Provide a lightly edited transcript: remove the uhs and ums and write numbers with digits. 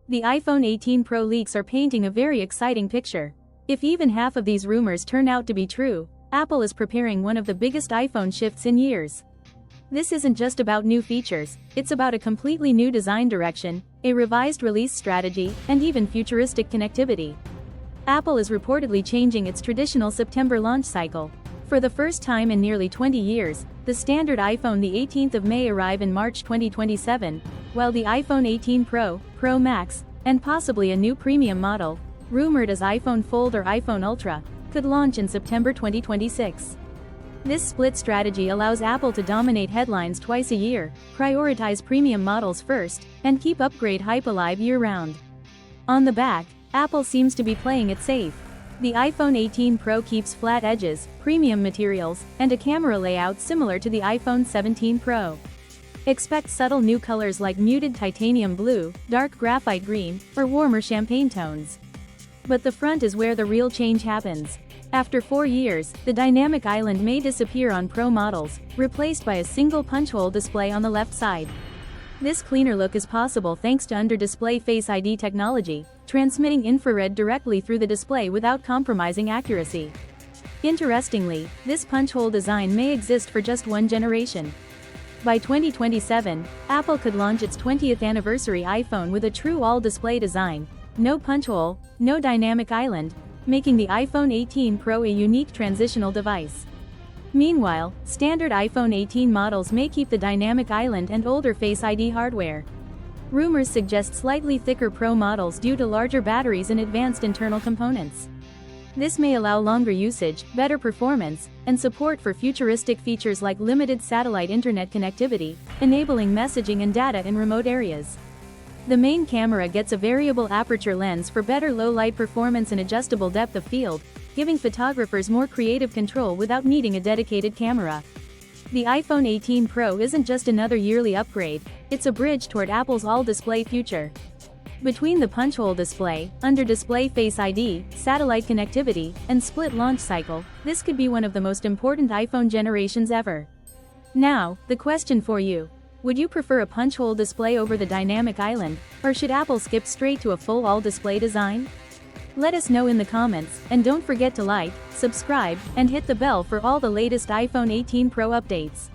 The iPhone 18 Pro leaks are painting a very exciting picture. If even half of these rumors turn out to be true, Apple is preparing one of the biggest iPhone shifts in years. This isn't just about new features, it's about a completely new design direction, a revised release strategy, and even futuristic connectivity. Apple is reportedly changing its traditional September launch cycle. For the first time in nearly 20 years, the standard iPhone the 18th of May arrive in March 2027, while the iPhone 18 Pro, Pro Max, and possibly a new premium model, rumored as iPhone Fold or iPhone Ultra, could launch in September 2026. This split strategy allows Apple to dominate headlines twice a year, prioritize premium models first, and keep upgrade hype alive year-round. On the back, Apple seems to be playing it safe. The iPhone 18 Pro keeps flat edges, premium materials, and a camera layout similar to the iPhone 17 Pro. Expect subtle new colors like muted titanium blue, dark graphite green, or warmer champagne tones. But the front is where the real change happens. After 4 years, the dynamic island may disappear on Pro models, replaced by a single punch-hole display on the left side. This cleaner look is possible thanks to under-display Face ID technology, transmitting infrared directly through the display without compromising accuracy. Interestingly, this punch-hole design may exist for just one generation. By 2027, Apple could launch its 20th anniversary iPhone with a true all-display design, no punch-hole, no dynamic island, making the iPhone 18 Pro a unique transitional device. Meanwhile, standard iPhone 18 models may keep the dynamic island and older Face ID hardware. Rumors suggest slightly thicker Pro models due to larger batteries and advanced internal components. This may allow longer usage, better performance, and support for futuristic features like limited satellite internet connectivity, enabling messaging and data in remote areas. The main camera gets a variable aperture lens for better low-light performance and adjustable depth of field, giving photographers more creative control without needing a dedicated camera. The iPhone 18 Pro isn't just another yearly upgrade, it's a bridge toward Apple's all-display future. Between the punch-hole display, under-display Face ID, satellite connectivity, and split launch cycle, this could be one of the most important iPhone generations ever. Now, the question for you. Would you prefer a punch-hole display over the dynamic island, or should Apple skip straight to a full all-display design? Let us know in the comments, and don't forget to like, subscribe, and hit the bell for all the latest iPhone 18 Pro updates.